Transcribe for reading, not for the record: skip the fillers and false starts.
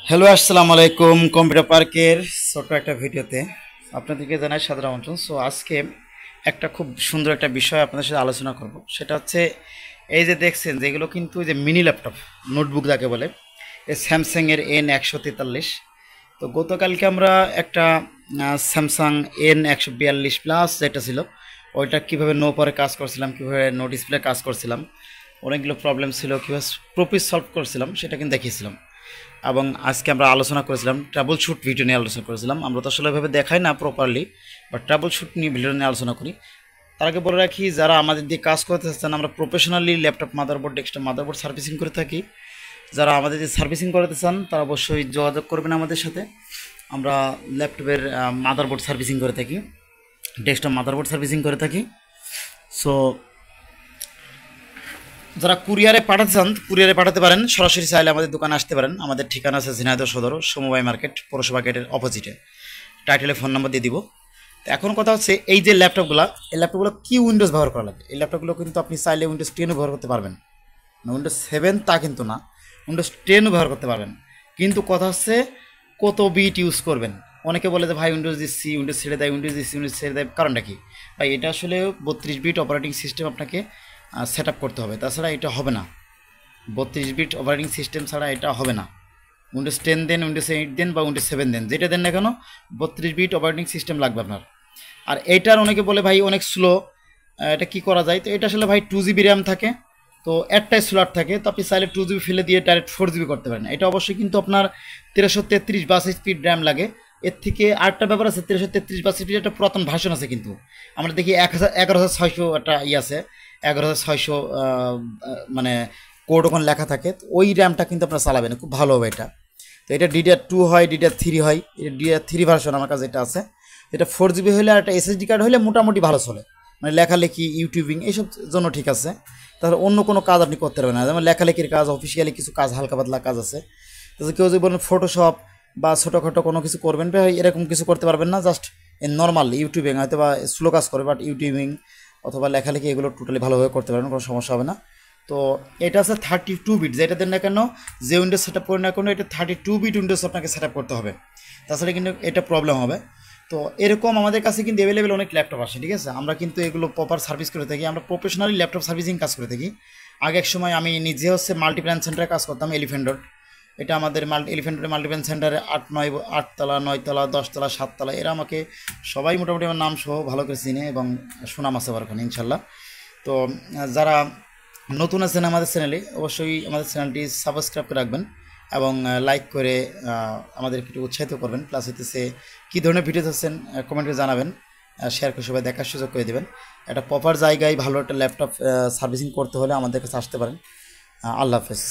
Hello আসসালামু আলাইকুম computer পার্কের ছোট্ট একটা ভিডিওতে আপনাদেরকে জানাই সাদর আমন্ত্রণ। সো আজকে একটা খুব সুন্দর একটা বিষয় আপনাদের সাথে আলোচনা করব। সেটা হচ্ছে এই যে দেখছেন যেগুলো কিন্তু এই যে মিনি ল্যাপটপ নোটবুক যাকে বলে, এই স্যামসাংয়ের N143। তো গতকালকে আমরা একটা স্যামসাং N142 প্লাস যেটা ছিল ওইটা কীভাবে নো পরে কাজ করছিলাম, কীভাবে নো ডিসপ্লে কাজ করছিলাম, অনেকগুলো প্রবলেম ছিল, কীভাবে প্রপিস সলভ করছিলাম সেটা কিন্তু দেখিয়েছিলাম। এবং আজকে আমরা আলোচনা করেছিলাম ট্রাবল শ্যুট ভিডিও নিয়ে আলোচনা করেছিলাম। আমরা তো আসলে এভাবে দেখাই না প্রপারলি, বাট ট্রাবল শ্যুট নিয়ে ভিডিও নিয়ে আলোচনা করি। তার আগে বলে রাখি, যারা আমাদের দিয়ে কাজ করতে চাচ্ছেন, আমরা professionally laptop motherboard desktop motherboard servicing করে থাকি। যারা আমাদের দিয়ে সার্ভিসিং করাতে চান তারা অবশ্যই যোগাযোগ করবেন আমাদের সাথে। আমরা ল্যাপটপের মাদারবোর্ড সার্ভিসিং করে থাকি, ডেস্কটপ মাদারবোর্ড সার্ভিসিং করে থাকি। সো যারা কুরিয়ারে পাঠাতে চান কুরিয়ারে পাঠাতে পারেন, সরাসরি চাইলে আমাদের দোকানে আসতে পারেন। আমাদের ঠিকানা আছে ঝিনাইদহ সদর সমবায় মার্কেট পৌরসভা গেটের অপোজিটে। টাইটেলে ফোন নাম্বার দিয়ে দিব। তো এখন কথা হচ্ছে এই যে ল্যাপটপগুলো কি উইন্ডোজ ব্যবহার করা লাগে। এই ল্যাপটপগুলো কিন্তু আপনি চাইলে উইন্ডোজ 10ও ব্যবহার করতে পারবেন, উইন্ডোজ 7 তা কিন্তু না, উইন্ডোজ 10ও ব্যবহার করতে পারবেন। কিন্তু কথা হচ্ছে কত বিট ইউজ করবেন। অনেকে বলে যে ভাই উইন্ডোজ দিচ্ছি, উইন্ডোজ ছেড়ে দেয়, উইন্ডোজ দিচ্ছি, উইন্ডোজ ছেড়ে দেয়, কারণটা কি? ভাই এটা আসলে 32 বিট অপারেটিং সিস্টেম আপনাকে সেট আপ করতে হবে, তাছাড়া এটা হবে না। 32 বিট অপারেটিং সিস্টেম ছাড়া এটা হবে না। উইন্ডোজ 10 দেন, উইন্ডোজ 8 দেন বা উইন্ডোজ 7 দেন, যেটা দেন না কেন 32 বিট অপারেটিং সিস্টেম লাগবে আপনার। আর এইটার অনেকে বলে ভাই অনেক স্লো, এটা কি করা যায়? তো এটা আসলে ভাই 2 GB র্যাম থাকে, তো একটাই স্লট থাকে, তো আপনি চাইলে 2 GB ফেলে দিয়ে ডাইরেক্ট 4 GB করতে পারেন। এটা অবশ্যই কিন্তু আপনার 1333 বাস স্পিড র্যাম লাগে। এর থেকে আরেকটা ব্যাপার আছে, 1333 বাস স্পিড একটা পুরাতন ভার্সন আছে, কিন্তু আমরা দেখি 11,600 একটা আছে, 11,600 মানে কোড ওখানে লেখা থাকে। তো ওই র্যামটা কিন্তু আপনার চালাবেন, খুব ভালো হবে এটা। তো এটা DDR2 হয়, DDR3 হয়, এটা DDR3 ভার্সন আমার কাছে এটা আছে। এটা 4 GB হলে আর একটা SSD কার্ড হলে মোটামুটি ভালো চলে, মানে লেখালেখি ইউটিউবিং এইসব জন্য ঠিক আছে। তাহলে অন্য কোনো কাজ আপনি করতে পারবেন না, যেমন লেখালেখির কাজ, অফিসিয়ালি কিছু কাজ, হালকা পাতলা কাজ আছে। তো কেউ যদি বলেন ফটোশপ বা ছোটোখাটো কোনো কিছু করবেন, ভাই এরকম কিছু করতে পারবেন না। জাস্ট নর্মাল ইউটিউবিং হয়তো বা স্লো কাজ করে, বাট ইউটিউবিং অথবা লেখালেখি এগুলো টোটালি ভালোভাবে করতে পারবেন, কোনো সমস্যা হবে না। তো এটা আছে 32 বিট, যেটা দেন না কেন, যে উইন্ডোজ সেট আপ করে না কেন, এটা 32 বিট উইন্ডোজ আপনাকে সেট আপ করতে হবে, তাছাড়া কিন্তু এটা প্রবলেম হবে। তো এরকম আমাদের কাছে কিন্তু অ্যাভেলেবেল অনেক ল্যাপটপ আসে, ঠিক আছে। আমরা কিন্তু এগুলো প্রপার সার্ভিস করে থাকি, আমরা প্রফেশনালি ল্যাপটপ সার্ভিসিং কাজ করে থাকি। আগে এক সময় আমি নিজে হচ্ছে মাল্টিপ্ল্যান সেন্টারে কাজ করতাম, এলিফ্যান্ট রোড। এটা আমাদের এলিফ্যান্ট রোডে মাল্টিপ্ল্যান সেন্টারে 8তলা 9তলা 10তলা 7তলা, এরা আমাকে সবাই মোটামুটি আমার নাম সহ ভালো করে চিনে এবং সুনাম আছে আমার ওখানে ইনশাল্লাহ। তো যারা নতুন আছেন আমাদের চ্যানেলে, অবশ্যই আমাদের চ্যানেলটি সাবস্ক্রাইব করে রাখবেন এবং লাইক করে আমাদেরকে একটু উৎসাহিত করবেন। প্লাস হইতেছে কী ধরনের ভিডিও চাচ্ছেন কমেন্ট করে জানাবেন, শেয়ার করে সবাই দেখার সুযোগ করে দেবেন। একটা প্রপার জায়গায় ভালো একটা ল্যাপটপ সার্ভিসিং করতে হলে আমাদের কাছে আসতে পারেন। আল্লাহ হাফেজ।